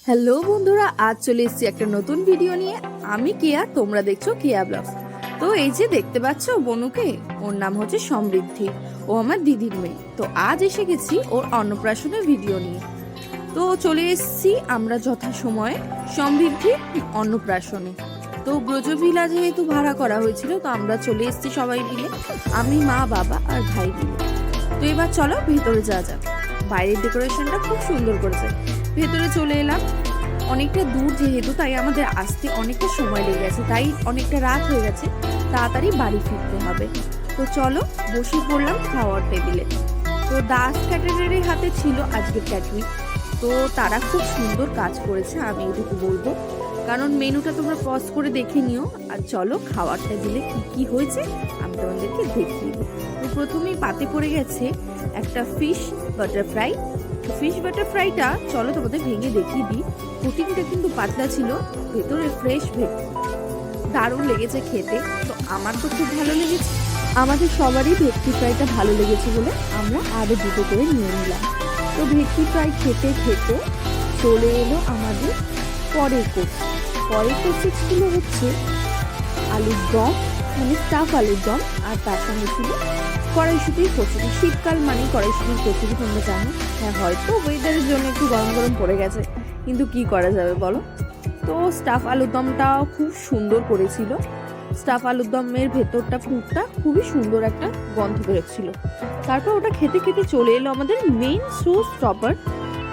Hello বন্ধুরা, আজ চলে এসেছি একটা নতুন ভিডিও নিয়ে। আমি কেয়া, তোমরা দেখছো কেয়া ব্লগস। তো এই যে দেখতে পাচ্ছ বনুকে, ওর নাম হচ্ছে সমৃদ্ধি। ও আমার দিদির মেয়ে। তো আজ এসে গেছি ওর অন্নপ্রাশনের ভিডিও নিয়ে। তো চলে এসেছি আমরা যথাসময়ে সমৃদ্ধির অন্নপ্রাশনে। তো ব্রজভিলা যেহেতু ভাড়া করা হয়েছিল, তো আমরা চলে এসেছি সবাই মিলে, আমি, মা, বাবা আর ভাই মিলে। তো এবার চলো ভেতরে যাওয়া যাক। বাইরের ডেকোরেশনটা খুব সুন্দর করেছে। ভেতরে চলে এলাম। অনেকটা দূর যেহেতু, তাই আমাদের আসতে অনেকটা সময় লেগে গেছে, তাই অনেকটা রাত হয়ে গেছে, তাড়াতাড়ি বাড়ি ফিরতে হবে। তো চলো বসে পড়লাম খাওয়ার টেবিলে। তো দাস ক্যাটারারের হাতে ছিল আজকের ক্যাটারিং। তো তারা খুব সুন্দর কাজ করেছে, আমি এটুকু বলবো, কারণ মেনুটা তোমরা পজ করে দেখে নিও। আর চলো খাওয়ার টেবিলে কি কি হয়েছে আমি তোমাদেরকে দেখিয়ে দিই। তো প্রথমেই পাতে পড়ে গেছে একটা fish butter fry. Fish butter ফ্রাইটা চলো তোমাদের ভেঙে দেখিয়ে দিই। কুটিংটা কিন্তু পাতলা ছিল, ভেতরে ফ্রেশ দারুণ লেগেছে খেতে। তো আমার তো খুব ভালো লেগেছে, আমাদের সবারই ভেটকি ফ্রাইটা ভালো লেগেছে বলে আমরা আরো দুটো করে নিয়ে নিলাম। তো ভেটকি ফ্রাই খেতে খেতে চলে এলো আমাদের পরের কোর্স। পরের কোর্সে ছিল হচ্ছে আলুর দম, মানে স্টাফ আলুর দম, আর তার সঙ্গে ছিল কড়াইশুটির কচুরি। শীতকাল মানে কড়াইশুটির কচুরি তোমরা জানো। হ্যাঁ, হয়তো ওয়েদারের জন্য একটু গরম গরম পড়ে গেছে, কিন্তু কি করা যাবে বলো। তো স্টাফ আলুর দমটা খুব সুন্দর করেছিল। স্টাফ আলুর দমের ভেতরটা পুরটা খুবই সুন্দর একটা গন্ধ বেরোচ্ছিল। তারপর ওটা খেতে খেতে চলে এলো আমাদের main show stopper,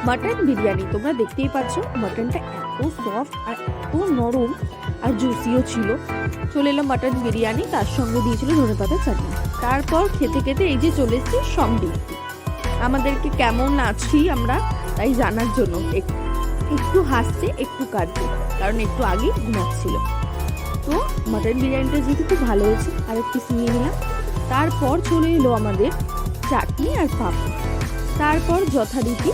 mutton biryani. তোমরা দেখতেই পাচ্ছ মাটনটা এত সফট আর এত নরম আর জুসিও ছিল। চলে এলাম মাটন বিরিয়ানি, তার সঙ্গে দিয়েছিল ধনেপাতা চাটনি। তারপর খেতে খেতে এই যে চলে এসেছি সমৃদ্ধি। আমাদেরকে কেমন আছি আমরা তাই জানার জন্য একটু হাসছে, একটু কাঁদছে, কারণ একটু আগেই ঘুমাচ্ছিল। তো মাটন বিরিয়ানিটা যেহেতু খুব ভালো হয়েছে, আর একটু নিয়ে নিলাম। তারপর চলে এলো আমাদের চাটনি আর পাপড়। তারপর যথারীতি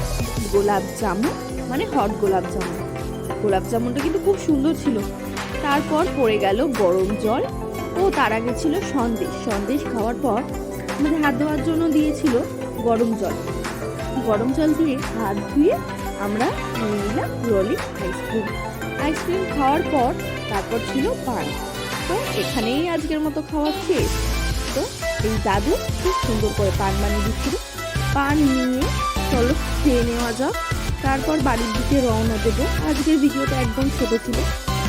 গোলাপ জামুন, মানে হট গোলাপ জামুন। গোলাপ জামুনটা কিন্তু খুব সুন্দর ছিল। তারপর পড়ে গেল গরম জল, ও তার আগে ছিল সন্দেশ। সন্দেশ খাওয়ার পর আমাদের হাত ধোয়ার জন্য দিয়েছিল গরম জল। গরম জল দিয়ে হাত ধুয়ে আমরা নিয়ে নিলাম রোলিং আইসক্রিম। আইসক্রিম খাওয়ার পর তারপর ছিল পান। তো এখানেই আজকের মতো খাওয়া শেষ। তো এই দাদু খুব সুন্দর করে পান বানিয়ে দিচ্ছিল। পান নিয়ে চলো খেয়ে নেওয়া যাক, তারপর বাড়ির দিকে রওনা দেবো। আজকের ভিডিওটা একদম ছোট ছিল,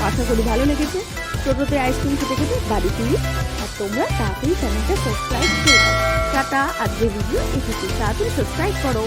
আশা করি ভালো লেগেছে। ছোটতে আইসক্রিম খেতে খেতে বাড়ি ফিরি। আর তোমরা তাড়াতাড়ি চ্যানেলটা সাবস্ক্রাইব করে দাও। টাটা, আজকের ভিডিও এসেছি, তাড়াতাড়ি সাবস্ক্রাইব করো।